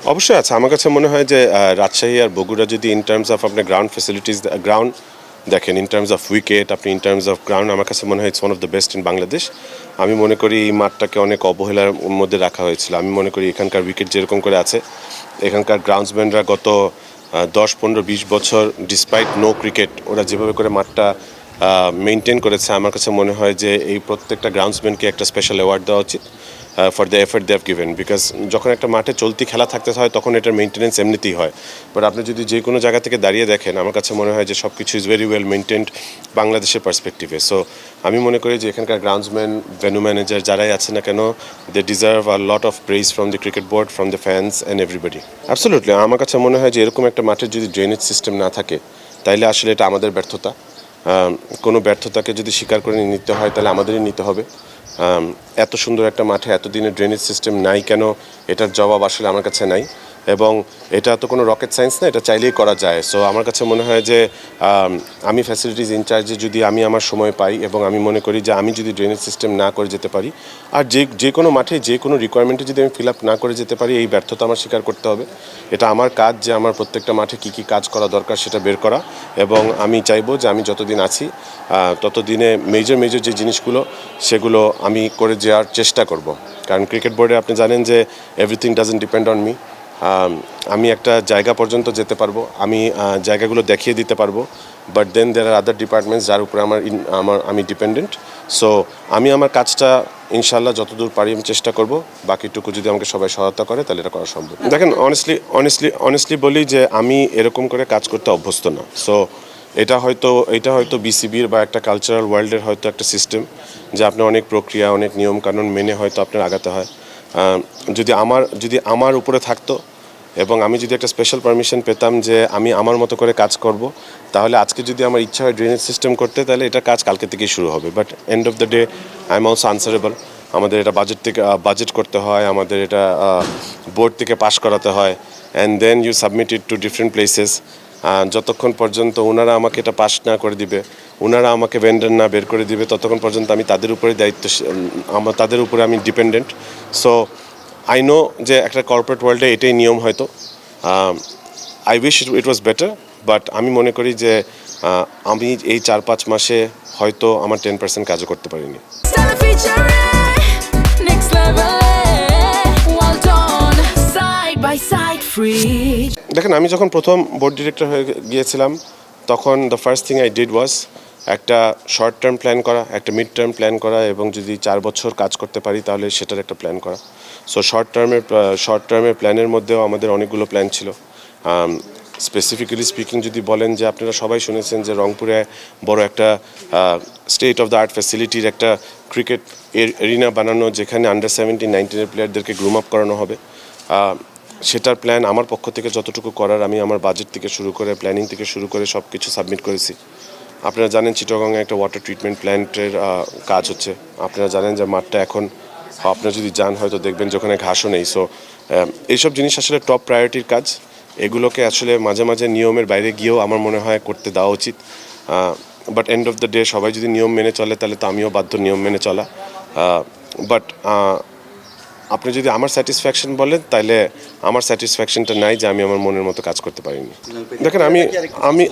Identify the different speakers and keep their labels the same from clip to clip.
Speaker 1: অবশ্যই আছে। আমার কাছে মনে হয় যে রাজশাহী আর বগুড়া যদি ইন টার্মস অফ আপনার গ্রাউন্ড ফ্যাসিলিটিস গ্রাউন্ড দেখেন, ইন টার্মস অফ উইকেট, আপনি ইন টার্মস অফ গ্রাউন্ড, আমার কাছে মনে হয় it's one of the best in Bangladesh. আমি মনে করি এই মাঠটাকে অনেক অবহেলার মধ্যে রাখা হয়েছিল। আমি মনে করি এখানকার উইকেট যেরকম করে আছে, এখানকার গ্রাউন্ডসম্যানরা গত 10, 15, 20 বছর ডিসপাইট নো ক্রিকেট ওরা যেভাবে করে মাঠটা মেনটেন করেছে, আমার কাছে মনে হয় যে এই প্রত্যেকটা গ্রাউন্ডসম্যানকে একটা স্পেশাল অ্যাওয়ার্ড দেওয়া উচিত for the effort they have given. Because যখন একটা মাঠে চলতি খেলা থাকতে হয় তখন এটার মেনটেন্যান্স এমনিতেই হয়। বাট আপনি যদি যে কোনো জায়গা থেকে দাঁড়িয়ে দেখেন, আমার কাছে মনে হয় যে সব কিছু ইজ ভেরি ওয়েল মেনটেন্ড বাংলাদেশের পার্সপেক্টিভে। সো আমি মনে করি যে এখানকার গ্রাউন্ডসম্যান, ভেন্যু ম্যানেজার যারাই আছে না কেন, they deserve a lot of praise from the cricket board, from the fans and everybody. Absolutely আমার কাছে মনে হয় যে এরকম একটা মাঠের যদি ড্রেনেজ সিস্টেম না থাকে, তাইলে আসলে এটা আমাদের ব্যর্থতা। কোনো ব্যর্থতাকে যদি স্বীকার করে নিতে হয় তাহলে আমাদেরই নিতে হবে। এত সুন্দর একটা মাঠে এতদিনের ড্রেনেজ সিস্টেম নাই কেন, এটার জবাব আসলে আমার কাছে নাই। এবং এটা তো কোনো রকেট সায়েন্স না, এটা চাইলেই করা যায়। সো আমার কাছে মনে হয় যে আমি ফ্যাসিলিটিস ইনচার্জে যদি আমি আমার সময় পাই এবং আমি মনে করি যে আমি যদি ড্রেনেজ সিস্টেম না করে যেতে পারি, আর যে কোনো মাঠে যে কোনো রিকোয়ারমেন্টে যদি আমি ফিল আপ না করে যেতে পারি, এই ব্যর্থতা আমার স্বীকার করতে হবে। এটা আমার কাজ যে আমার প্রত্যেকটা মাঠে কী কী কাজ করা দরকার সেটা বের করা। এবং আমি চাইবো যে আমি যতদিন আছি ততদিনে মেজর যে জিনিসগুলো সেগুলো আমি করে যাওয়ার চেষ্টা করব। কারণ ক্রিকেট বোর্ডে আপনি জানেন যে everything doesn't depend on me. আমি একটা জায়গা পর্যন্ত যেতে পারবো, আমি জায়গাগুলো দেখিয়ে দিতে পারবো, but then there R other departments যার উপরে আমি ডিপেন্ডেন্ট। সো আমি আমার কাজটা ইনশাল্লাহ যতদূর পারি আমি চেষ্টা করব। বাকিটুকু যদি আমাকে সবাই সহায়তা করে তাহলে এটা করা সম্ভব। দেখেন, অনেস্টলি বলি যে আমি এরকম করে কাজ করতে অভ্যস্ত না। সো এটা হয়তো বিসিবির বা একটা কালচারাল ওয়ার্ল্ডের হয়তো একটা সিস্টেম, যে আপনি অনেক প্রক্রিয়া, অনেক নিয়মকানুন মেনে হয়তো আপনার আগাতে হয়। যদি আমার উপরে থাকতো এবং আমি যদি একটা স্পেশাল পারমিশন পেতাম যে আমি আমার মতো করে কাজ করব, তাহলে আজকে যদি আমার ইচ্ছা হয় ড্রেনেজ সিস্টেম করতে, তাহলে এটা কাজ কালকে থেকেই শুরু হবে। But end of the day I am also answerable. আমাদের এটা বাজেট করতে হয়, আমাদের এটা বোর্ড থেকে পাস করাতে হয়, and then you submit it to different places. যতক্ষণ পর্যন্ত ওনারা আমাকে এটা পাস না করে দিবে, ওনারা আমাকে ভেন্ডার না বের করে দিবে, ততক্ষণ পর্যন্ত আমি তাদের উপরে তাদের উপরে আমি ডিপেন্ডেন্ট। সো আই নো যে একটা কর্পোরেট ওয়ার্ল্ডে এটাই নিয়ম হয়তো। I wish it was better, but আমি মনে করি যে আমি এই 4-5 মাসে হয়তো আমার 10% কাজও করতে পারিনি। দেখেন, আমি যখন প্রথম বোর্ড ডিরেক্টর হয়ে গিয়েছিলাম, তখন the first thing I did was একটা শর্ট টার্ম প্ল্যান করা, একটা মিড টার্ম প্ল্যান করা, এবং যদি 4 বছর কাজ করতে পারি তাহলে সেটার একটা প্ল্যান করা। সো শর্ট টার্মের প্ল্যানের মধ্যেও আমাদের অনেকগুলো প্ল্যান ছিল। স্পেসিফিক্যালি স্পিকিং যদি বলেন, যে আপনারা সবাই শুনেছেন যে রংপুরে বড় একটা স্টেট অফ দ্য আর্ট ফ্যাসিলিটির একটা ক্রিকেট এরিনা বানানো, যেখানে আন্ডার 17-19 প্লেয়ারদেরকে গ্রুম আপ করানো হবে। সেটার প্ল্যান আমার পক্ষ থেকে যতটুকু করার, আমি আমার বাজেট থেকে শুরু করে, প্ল্যানিং থেকে শুরু করে সব কিছু সাবমিট করেছি। আপনারা জানেন চিটাগংয়ে একটা ওয়াটার ট্রিটমেন্ট প্ল্যান্টের কাজ হচ্ছে। আপনারা জানেন যে মাঠটা এখন, আপনারা যদি যান হয়তো দেখবেন যে ওখানে ঘাসও নেই। সো এইসব জিনিস আসলে টপ প্রায়োরিটির কাজ। এগুলোকে আসলে মাঝে মাঝে নিয়মের বাইরে গিয়েও আমার মনে হয় করতে দেওয়া উচিত। But end of the day সবাই যদি নিয়ম মেনে চলে, তাহলে তো আমিও বাধ্য নিয়ম মেনে চলা। বাট আপনি যদি আমার স্যাটিসফ্যাকশন বলেন, তাহলে আমার স্যাটিসফ্যাকশনটা নাই যে আমি আমার মনের মতো কাজ করতে পারিনি। দেখেন,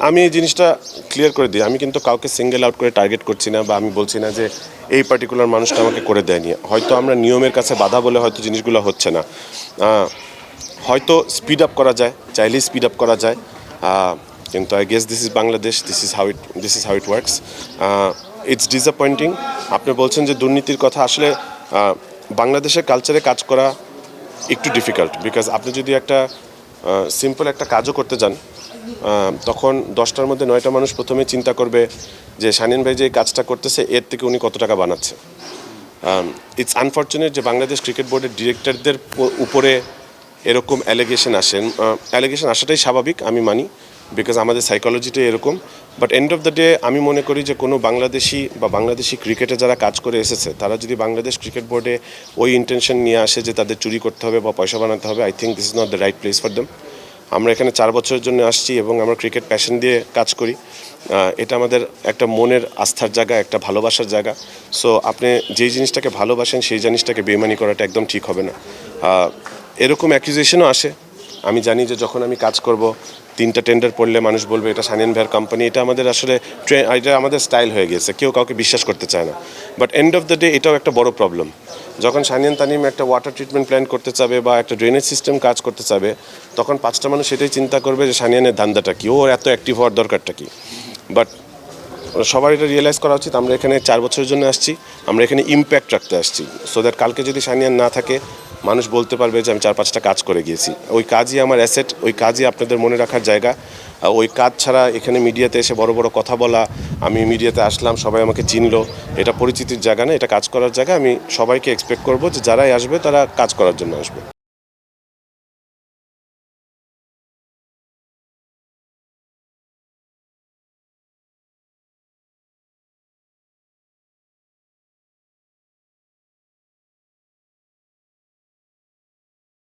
Speaker 1: আমি এই জিনিসটা ক্লিয়ার করে দিই, আমি কিন্তু কাউকে সিঙ্গেল আউট করে টার্গেট করছি না, বা আমি বলছি না যে এই পার্টিকুলার মানুষটা আমাকে করে দেয়নি। হয়তো আমরা নিয়মের কাছে বাধা বলে হয়তো জিনিসগুলো হচ্ছে না। হয়তো স্পিড আপ করা যায়, চাইলেই স্পিড আপ করা যায়, কিন্তু I guess this is Bangladesh, this is how it works. It's disappointing. আপনি বলছেন যে দুর্নীতির কথা, আসলে বাংলাদেশের কালচারে কাজ করা একটু ডিফিকাল্ট। বিকজ আপনি যদি একটা সিম্পল একটা কাজও করতে যান, তখন 10টার মধ্যে 9টা মানুষ প্রথমে চিন্তা করবে যে শানীন ভাই যে কাজটা করতেছে, এর থেকে উনি কত টাকা বানাচ্ছে। ইটস আনফর্চুনেট যে বাংলাদেশ ক্রিকেট বোর্ডের ডিরেক্টরদের উপরে এরকম অ্যালিগেশন আসাটাই স্বাভাবিক, আমি মানি, বিকজ আমাদের সাইকোলজিটাই এরকম। But end of the day আমি মনে করি যে কোনো বাংলাদেশি ক্রিকেটে যারা কাজ করে এসেছে, তারা যদি বাংলাদেশ ক্রিকেট বোর্ডে ওই ইন্টেনশন নিয়ে আসে যে তাদের চুরি করতে হবে বা পয়সা বানাতে হবে, I think this is not the right place for them. আমরা এখানে 4 বছরের জন্য আসছি এবং আমরা ক্রিকেট প্যাশন দিয়ে কাজ করি। এটা আমাদের একটা মনের আস্থার জায়গা, একটা ভালোবাসার জায়গা। সো আপনি যেই জিনিসটাকে ভালোবাসেন সেই জিনিসটাকে বেইমানি করাটা একদম ঠিক হবে না। এরকম অ্যাকিউজেশনও আসে আমি জানি যে যখন আমি কাজ করব 3টা টেন্ডার পড়লে মানুষ বলবে এটা সানিয়ান ভাইয়ের কোম্পানি, এটা আমাদের আসলে এটা আমাদের স্টাইল হয়ে গেছে, কেউ কাউকে বিশ্বাস করতে চায় না। But end of the day এটাও একটা বড় প্রবলেম। যখন সানিয়ান তানিম একটা ওয়াটার ট্রিটমেন্ট প্ল্যান করতে চাবে বা একটা ড্রেনেজ সিস্টেম কাজ করতে চাবে, তখন 5টা মানুষ সেটাই চিন্তা করবে যে সানিয়ানের ধান্দাটা কী, ওর এত অ্যাক্টিভ হওয়ার দরকারটা কী। বাট সবার এটা রিয়েলাইজ করা উচিত, আমরা এখানে 4 বছরের জন্য আসছি, আমরা এখানে ইম্প্যাক্ট রাখতে আসছি। সো দ্যাট কালকে যদি সানিয়ান না থাকে, মানুষ বলতে পারবে যে আমি 4-5টা কাজ করে গিয়েছি। ওই কাজই আমার অ্যাসেট, ওই কাজই আপনাদের মনে রাখার জায়গা। ওই কাজ ছাড়া এখানে মিডিয়াতে এসে বড় বড় কথা বলা, আমি মিডিয়াতে আসলাম সবাই আমাকে চিনলো, এটা পরিচিতির জায়গা না, এটা কাজ করার জায়গা। আমি সবাইকে এক্সপেক্ট করব যে যারাই আসবে তারা কাজ করার জন্য আসবে।